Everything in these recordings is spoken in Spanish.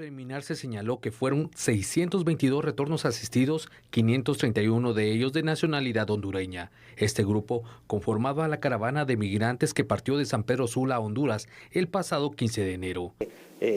preliminar se señaló que fueron 622 retornos asistidos, 531 de ellos de nacionalidad hondureña. Este grupo conformaba la caravana de migrantes que partió de San Pedro Sula a Honduras el pasado 15 de enero.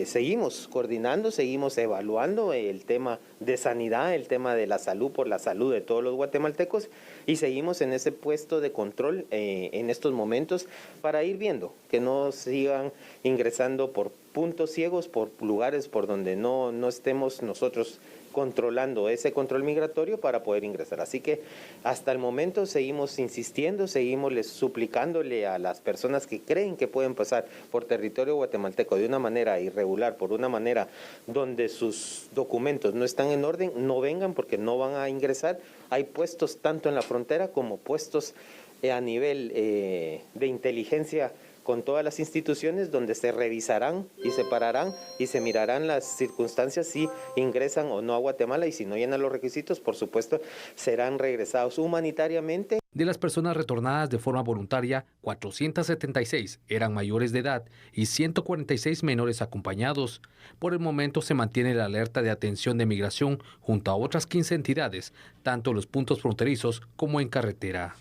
Seguimos coordinando, seguimos evaluando el tema de sanidad, el tema de la salud por la salud de todos los guatemaltecos y seguimos en ese puesto de control en estos momentos para ir viendo que no sigan ingresando por puntos ciegos, por lugares por donde no estemos nosotros controlando ese control migratorio para poder ingresar. Así que hasta el momento seguimos insistiendo, seguimos suplicándole a las personas que creen que pueden pasar por territorio guatemalteco de una manera irregular, por una manera donde sus documentos no están en orden, no vengan porque no van a ingresar. Hay puestos tanto en la frontera como puestos a nivel de inteligencia con todas las instituciones donde se revisarán y se pararán y se mirarán las circunstancias si ingresan o no a Guatemala y si no llenan los requisitos, por supuesto, serán regresados humanitariamente. De las personas retornadas de forma voluntaria, 476 eran mayores de edad y 146 menores acompañados. Por el momento se mantiene la alerta de atención de migración junto a otras 15 entidades, tanto en los puntos fronterizos como en carretera.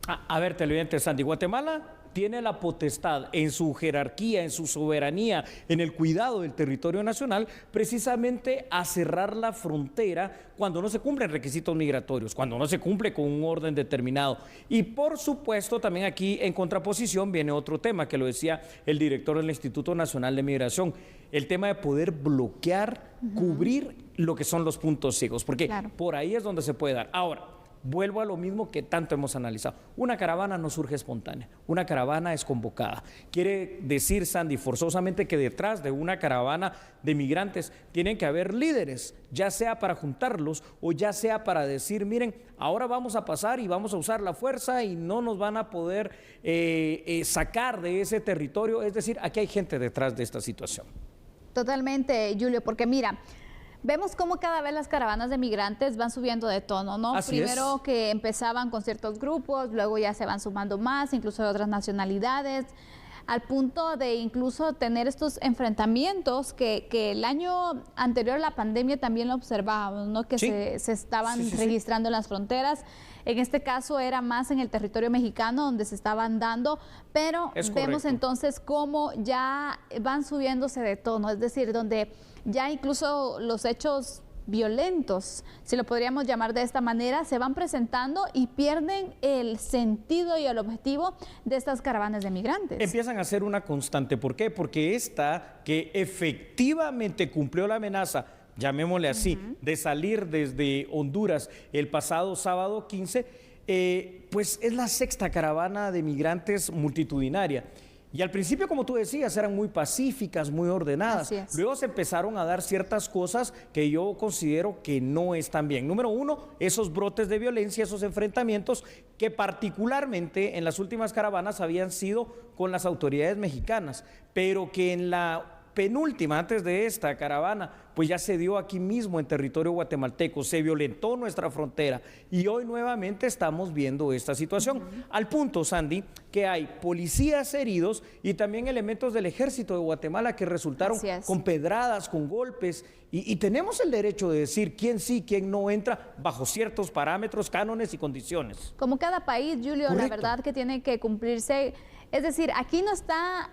A ver, televidente Sandy, Guatemala tiene la potestad en su jerarquía, en su soberanía, en el cuidado del territorio nacional, precisamente a cerrar la frontera cuando no se cumplen requisitos migratorios, cuando no se cumple con un orden determinado. Y por supuesto, también aquí en contraposición viene otro tema, que lo decía el director del Instituto Nacional de Migración, el tema de poder bloquear, cubrir lo que son los puntos ciegos, porque por ahí es donde se puede dar. Ahora, vuelvo a lo mismo que tanto hemos analizado. Una caravana no surge espontánea, una caravana es convocada. Quiere decir, Sandy, forzosamente que detrás de una caravana de migrantes tienen que haber líderes, ya sea para juntarlos o ya sea para decir, miren, ahora vamos a pasar y vamos a usar la fuerza y no nos van a poder sacar de ese territorio. Es decir, aquí hay gente detrás de esta situación. Totalmente, Julio, porque mira, vemos cómo cada vez las caravanas de migrantes van subiendo de tono, ¿no? Primero que empezaban con ciertos grupos, luego ya se van sumando más, incluso de otras nacionalidades, al punto de incluso tener estos enfrentamientos que el año anterior a la pandemia también lo observábamos, ¿no? Que se estaban registrando en las fronteras. En este caso era más en el territorio mexicano donde se estaban dando, pero vemos entonces cómo ya van subiéndose de tono, es decir, donde ya incluso los hechos violentos, si lo podríamos llamar de esta manera, se van presentando y pierden el sentido y el objetivo de estas caravanas de migrantes. Empiezan a ser una constante. ¿Por qué? Porque esta que efectivamente cumplió la amenaza, llamémosle así, de salir desde Honduras el pasado sábado 15, pues es la sexta caravana de migrantes multitudinaria. Y al principio, como tú decías, eran muy pacíficas, muy ordenadas. Luego se empezaron a dar ciertas cosas que yo considero que no están bien. Número uno, esos brotes de violencia, esos enfrentamientos que particularmente en las últimas caravanas habían sido con las autoridades mexicanas, pero que en la penúltima, antes de esta caravana, pues ya se dio aquí mismo en territorio guatemalteco, se violentó nuestra frontera y hoy nuevamente estamos viendo esta situación. Al punto, Sandy, que hay policías heridos y también elementos del ejército de Guatemala que resultaron con pedradas, con golpes y tenemos el derecho de decir quién sí, quién no entra bajo ciertos parámetros, cánones y condiciones. Como cada país, Julio, la verdad que tiene que cumplirse, es decir, aquí no está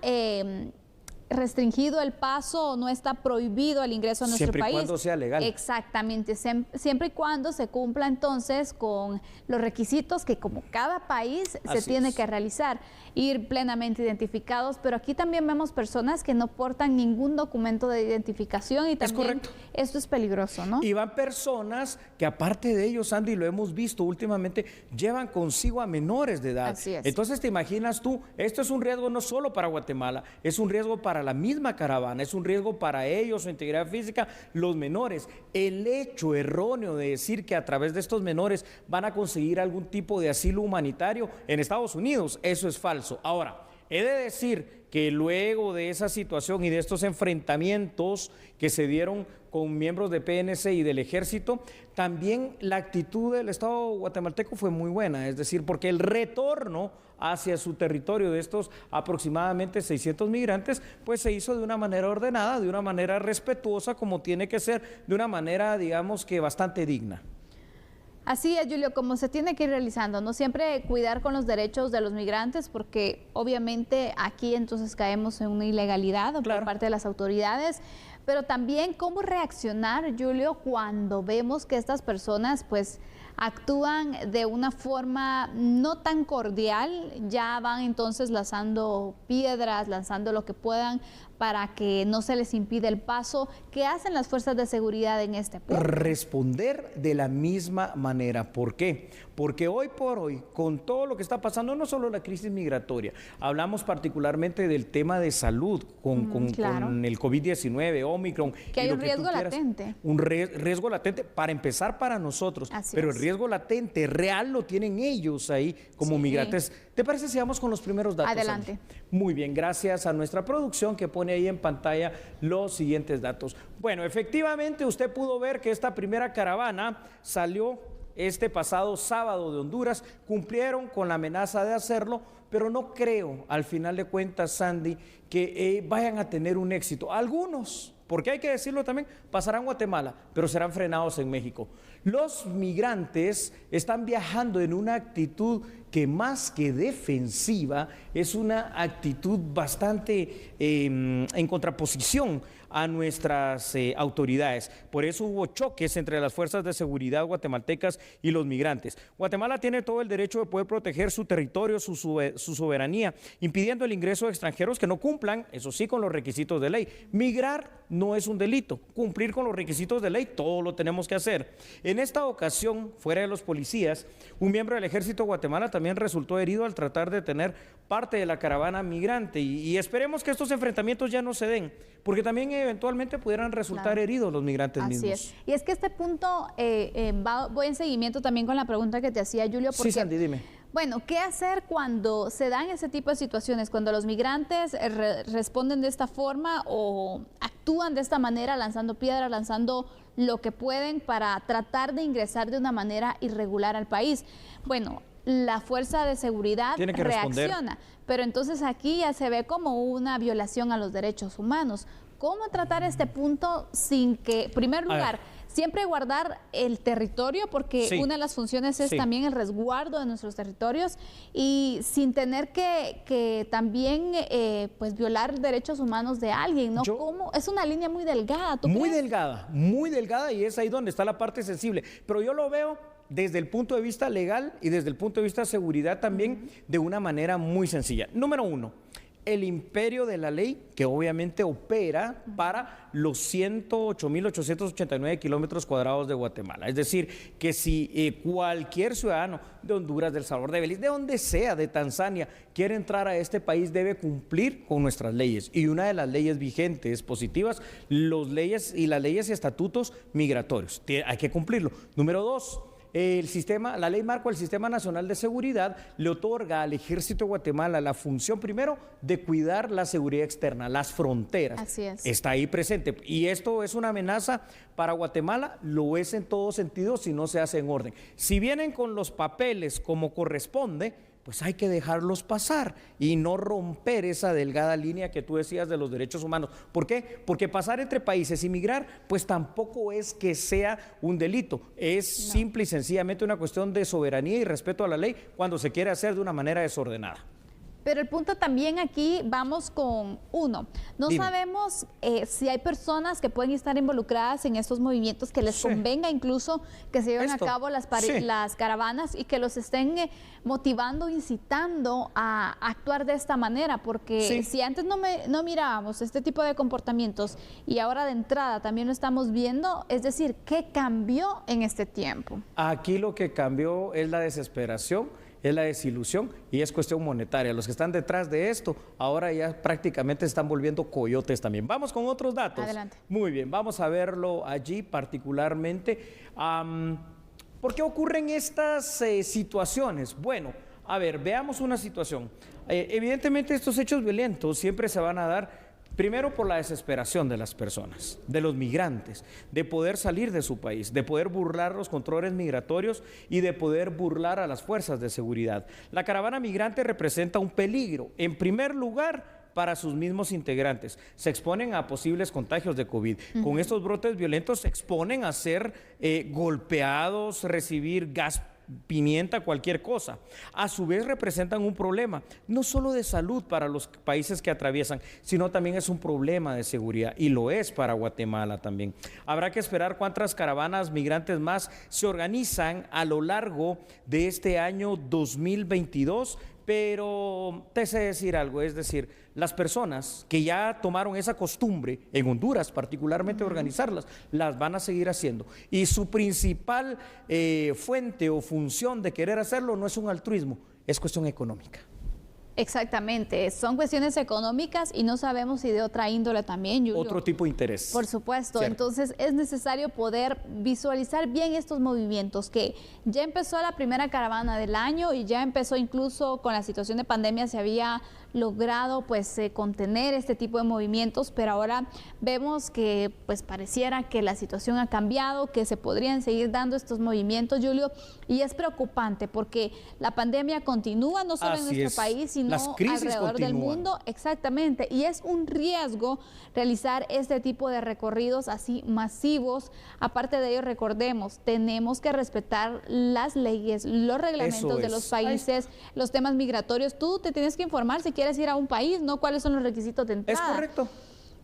restringido el paso, no está prohibido el ingreso a nuestro país. Siempre y cuando sea legal. Exactamente, siempre y cuando se cumpla entonces con los requisitos que como cada país se tiene que realizar, ir plenamente identificados, pero aquí también vemos personas que no portan ningún documento de identificación y también esto es peligroso, ¿no? Y van personas que aparte de ellos, Andy, lo hemos visto últimamente, llevan consigo a menores de edad. Así es. Entonces te imaginas tú, esto es un riesgo no solo para Guatemala, es un riesgo para la misma caravana, es un riesgo para ellos, su integridad física, los menores. El hecho erróneo de decir que a través de estos menores van a conseguir algún tipo de asilo humanitario en Estados Unidos, eso es falso. Ahora, He de decir que luego de esa situación y de estos enfrentamientos que se dieron con miembros de PNC y del Ejército, también la actitud del Estado guatemalteco fue muy buena, es decir, porque el retorno hacia su territorio de estos aproximadamente 600 migrantes, pues se hizo de una manera ordenada, de una manera respetuosa, como tiene que ser, de una manera, digamos que bastante digna. Así es, Julio, como se tiene que ir realizando, ¿no? Siempre cuidar con los derechos de los migrantes, porque obviamente aquí entonces caemos en una ilegalidad por parte de las autoridades, pero también cómo reaccionar, Julio, cuando vemos que estas personas pues actúan de una forma no tan cordial, ya van entonces lanzando piedras, lanzando lo que puedan para que no se les impida el paso. ¿Qué hacen las fuerzas de seguridad en este punto? Responder de la misma manera. ¿Por qué? Porque hoy por hoy, con todo lo que está pasando, no solo la crisis migratoria, hablamos particularmente del tema de salud, con el COVID-19, Omicron. Que hay un riesgo latente. Un riesgo latente, para empezar, para nosotros. Pero el riesgo latente real lo tienen ellos ahí como migrantes. ¿Te parece si vamos con los primeros datos? Adelante. Muy bien, gracias a nuestra producción que pone ahí en pantalla los siguientes datos. Bueno, efectivamente usted pudo ver que esta primera caravana salió este pasado sábado de Honduras, cumplieron con la amenaza de hacerlo, pero no creo, al final de cuentas, Sandy, que vayan a tener un éxito. Algunos, porque hay que decirlo también, pasarán Guatemala, pero serán frenados en México. Los migrantes están viajando en una actitud que más que defensiva es una actitud bastante en contraposición a nuestras autoridades. Por eso hubo choques entre las fuerzas de seguridad guatemaltecas y los migrantes. Guatemala tiene todo el derecho de poder proteger su territorio, su soberanía, impidiendo el ingreso de extranjeros que no cumplan, eso sí, con los requisitos de ley. Migrar no es un delito, cumplir con los requisitos de ley, todo lo tenemos que hacer. En esta ocasión, fuera de los policías, un miembro del Ejército de Guatemala también resultó herido al tratar de detener parte de la caravana migrante y esperemos que estos enfrentamientos ya no se den, porque también eventualmente pudieran resultar heridos los migrantes mismos. Así es. Y es que este punto voy en seguimiento también con la pregunta que te hacía, Julio, porque, sí, Sandy, dime. Bueno, ¿qué hacer cuando se dan ese tipo de situaciones? Cuando los migrantes responden de esta forma o actúan de esta manera, lanzando piedras, lanzando lo que pueden para tratar de ingresar de una manera irregular al país. Bueno, la fuerza de seguridad reacciona, pero entonces aquí ya se ve como una violación a los derechos humanos. ¿Cómo tratar este punto sin que, en primer lugar, siempre guardar el territorio, porque una de las funciones es también el resguardo de nuestros territorios, y sin tener que también pues violar derechos humanos de alguien, ¿no? ¿Cómo? Es una línea muy delgada, ¿tú crees? Muy delgada, y es ahí donde está la parte sensible, pero yo lo veo desde el punto de vista legal y desde el punto de vista de seguridad también de una manera muy sencilla. Número uno, el imperio de la ley, que obviamente opera para los 108.889 kilómetros cuadrados de Guatemala. Es decir, que si cualquier ciudadano de Honduras, de El Salvador, de Belice, de donde sea, de Tanzania, quiere entrar a este país, debe cumplir con nuestras leyes. Y una de las leyes vigentes, positivas, las leyes y estatutos migratorios. Hay que cumplirlo. Número dos, la ley marco del Sistema Nacional de Seguridad le otorga al Ejército de Guatemala la función primero de cuidar la seguridad externa, las fronteras. Así es. Está ahí presente. Y esto es una amenaza para Guatemala, lo es en todo sentido si no se hace en orden. Si vienen con los papeles como corresponde, pues hay que dejarlos pasar y no romper esa delgada línea que tú decías de los derechos humanos. ¿Por qué? Porque pasar entre países y migrar, pues tampoco es que sea un delito. Es simple y sencillamente una cuestión de soberanía y respeto a la ley cuando se quiere hacer de una manera desordenada. Pero el punto también aquí vamos con uno. No sabemos si hay personas que pueden estar involucradas en estos movimientos, que les convenga incluso que se lleven a cabo las caravanas y que los estén motivando, incitando a actuar de esta manera. Porque si antes no mirábamos este tipo de comportamientos y ahora de entrada también lo estamos viendo, es decir, ¿qué cambió en este tiempo? Aquí lo que cambió es la desesperación, es la desilusión y es cuestión monetaria. Los que están detrás de esto ahora ya prácticamente están volviendo coyotes también. Vamos con otros datos. Adelante. Muy bien, vamos a verlo allí particularmente. ¿Por qué ocurren estas situaciones? Bueno, A ver, veamos una situación. Evidentemente estos hechos violentos siempre se van a dar primero por la desesperación de las personas, de los migrantes, de poder salir de su país, de poder burlar los controles migratorios y de poder burlar a las fuerzas de seguridad. La caravana migrante representa un peligro, en primer lugar, para sus mismos integrantes. Se exponen a posibles contagios de COVID. Con estos brotes violentos se exponen a ser golpeados, recibir gas pimienta, cualquier cosa. A su vez representan un problema, no solo de salud para los países que atraviesan, sino también es un problema de seguridad, y lo es para Guatemala también. Habrá que esperar cuántas caravanas migrantes más se organizan a lo largo de este año 2022, pero te sé decir algo, es decir, las personas que ya tomaron esa costumbre, en Honduras particularmente, organizarlas, las van a seguir haciendo. Y su principal fuente o función de querer hacerlo no es un altruismo, es cuestión económica. Exactamente, son cuestiones económicas y no sabemos si de otra índole también, Julio. Otro tipo de interés. Por supuesto, Cierto. Entonces es necesario poder visualizar bien estos movimientos, que ya empezó la primera caravana del año y ya empezó incluso con la situación de pandemia, se había logrado pues contener este tipo de movimientos, pero ahora vemos que pues pareciera que la situación ha cambiado, que se podrían seguir dando estos movimientos, Julio, y es preocupante porque la pandemia continúa no solo en nuestro país, sino alrededor del mundo. Exactamente, y es un riesgo realizar este tipo de recorridos así masivos. Aparte de ello, recordemos, tenemos que respetar las leyes, los reglamentos de los países, los temas migratorios. Tú te tienes que informar si quieres ir a un país, ¿no? ¿Cuáles son los requisitos de entrada? Es correcto.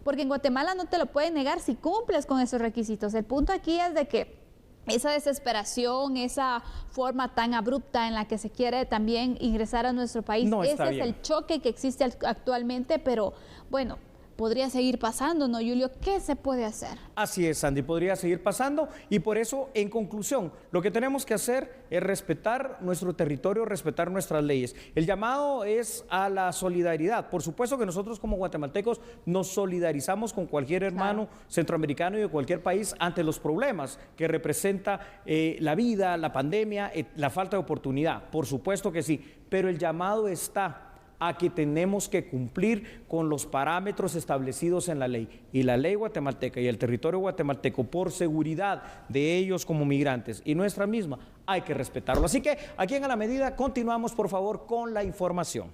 Porque en Guatemala no te lo pueden negar si cumples con esos requisitos. El punto aquí es de que esa desesperación, esa forma tan abrupta en la que se quiere también ingresar a nuestro país, ese es el choque que existe actualmente, pero bueno, podría seguir pasando, ¿no, Julio? ¿Qué se puede hacer? Así es, Sandy, podría seguir pasando, y por eso, en conclusión, lo que tenemos que hacer es respetar nuestro territorio, respetar nuestras leyes. El llamado es a la solidaridad. Por supuesto que nosotros como guatemaltecos nos solidarizamos con cualquier hermano centroamericano y de cualquier país ante los problemas que representa la vida, la pandemia, la falta de oportunidad. Por supuesto que sí, pero el llamado está a que tenemos que cumplir con los parámetros establecidos en la ley. Y la ley guatemalteca y el territorio guatemalteco, por seguridad de ellos como migrantes y nuestra misma, hay que respetarlo. Así que aquí en A la Medida continuamos, por favor, con la información.